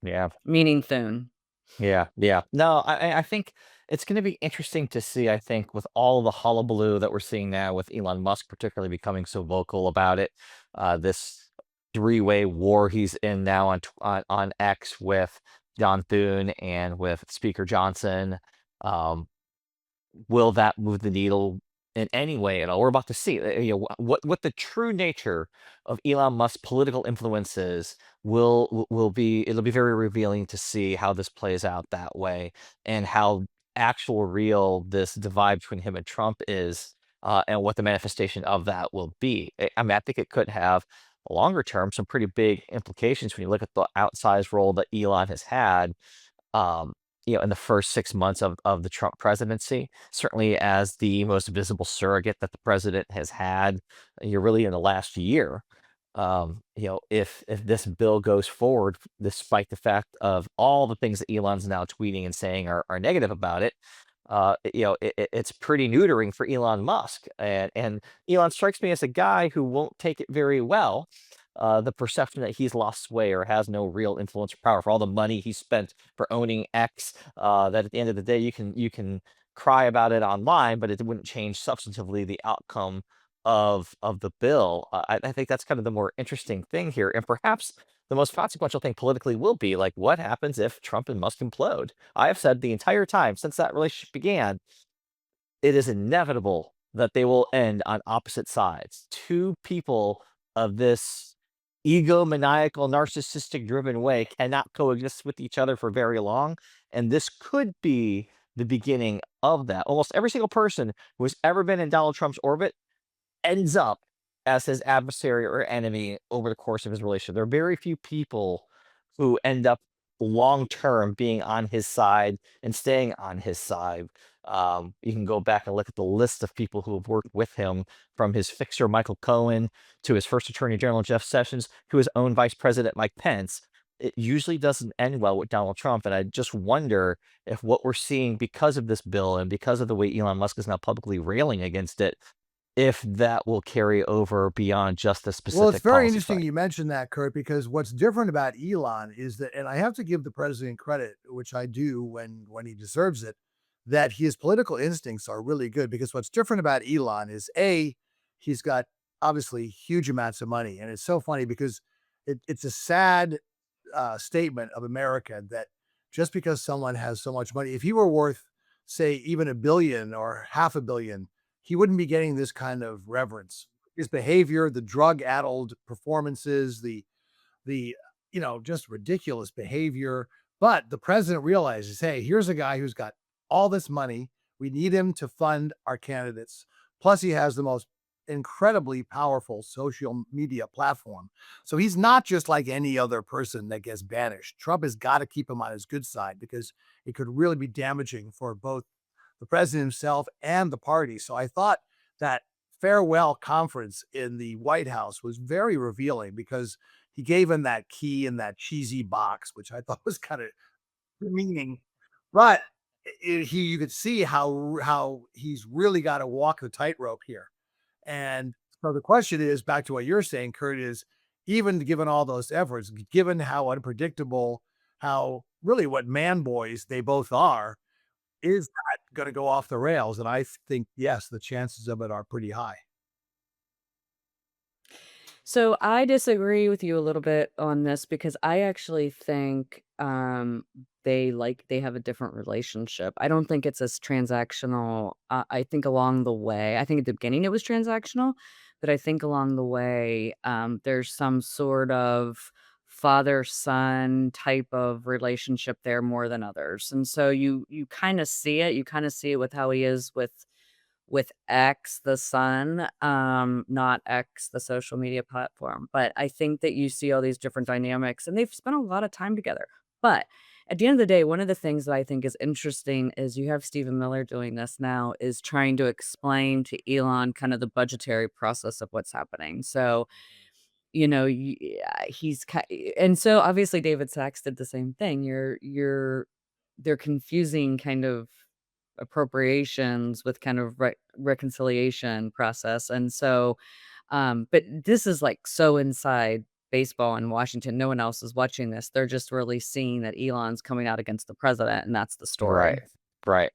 Yeah. meaning Thune. Yeah, yeah. No, I think it's gonna be interesting to see, I think, with all the hullabaloo that we're seeing now with Elon Musk particularly becoming so vocal about it, this three-way war he's in now on X with John Thune and with Speaker Johnson. Um, will that move the needle in any way at all? We're about to see, what the true nature of Elon Musk's political influence is will be it'll be very revealing to see how this plays out that way and how actual real this divide between him and Trump is, and what the manifestation of that will be. I mean, I think it could have longer term some pretty big implications when you look at the outsized role that Elon has had, um, in the first 6 months of the Trump presidency, certainly as the most visible surrogate that the president has had, really in the last year. If this bill goes forward, despite the fact of all the things that Elon's now tweeting and saying are negative about it, it's pretty neutering for Elon Musk, and Elon strikes me as a guy who won't take it very well. The perception that he's lost sway or has no real influence or power for all the money he spent for owning X, that at the end of the day you can cry about it online, but it wouldn't change substantively the outcome of the bill. I think that's kind of the more interesting thing here, and perhaps the most consequential thing politically will be like, what happens if Trump and Musk implode? I have said the entire time since that relationship began, it is inevitable that they will end on opposite sides. Two people of this egomaniacal, narcissistic driven way cannot coexist with each other for very long. And this could be the beginning of that. Almost every single person who has ever been in Donald Trump's orbit ends up as his adversary or enemy over the course of his relationship. There are very few people who end up long term being on his side and staying on his side. You can go back and look at the list of people who have worked with him, from his fixer Michael Cohen to his first Attorney General Jeff Sessions to his own Vice President Mike Pence. It usually doesn't end well with Donald Trump, and I just wonder if what we're seeing because of this bill and because of the way Elon Musk is now publicly railing against it, if that will carry over beyond just the Well, it's specific very policy interesting fight. you mentioned that, Kurt, because what's different about Elon is that, and I have to give the president credit, which I do when he deserves it, that his political instincts are really good. Because what's different about Elon is a he's got obviously huge amounts of money, and it's so funny because it's a sad statement of America that just because someone has so much money, if he were worth, say, even a billion or half a billion, he wouldn't be getting this kind of reverence. His behavior, the drug-addled performances, the just ridiculous behavior. But the president realizes, hey, here's a guy who's got all this money. We need him to fund our candidates. Plus, he has the most incredibly powerful social media platform. So he's not just like any other person that gets banished. Trump has got to keep him on his good side because it could really be damaging for both the president himself and the party. So I thought that farewell conference in the White House was very revealing because he gave him that key in that cheesy box, which I thought was kind of demeaning. But you could see how he's really got to walk the tightrope here. And so the question is, back to what you're saying, Kurt, is even given all those efforts, given how unpredictable, how really what man boys they both are, is that gonna go off the rails? And I think, yes, the chances of it are pretty high. So I disagree with you a little bit on this because I actually think they have a different relationship. I don't think it's as transactional. I think along the way, I think at the beginning it was transactional, but I think along the way there's some sort of father son type of relationship there more than others. And so you kind of see it. You kind of see it with how he is with X, the Sun, not X, the social media platform. But I think that you see all these different dynamics and they've spent a lot of time together. But at the end of the day, one of the things that I think is interesting is you have Stephen Miller doing this now, is trying to explain to Elon kind of the budgetary process of what's happening. So, and so obviously David Sachs did the same thing. They're confusing kind of appropriations with kind of reconciliation process, and so, but this is, like, so inside baseball in Washington. No one else is watching this. They're just really seeing that Elon's coming out against the president, and that's the Right. story. Right.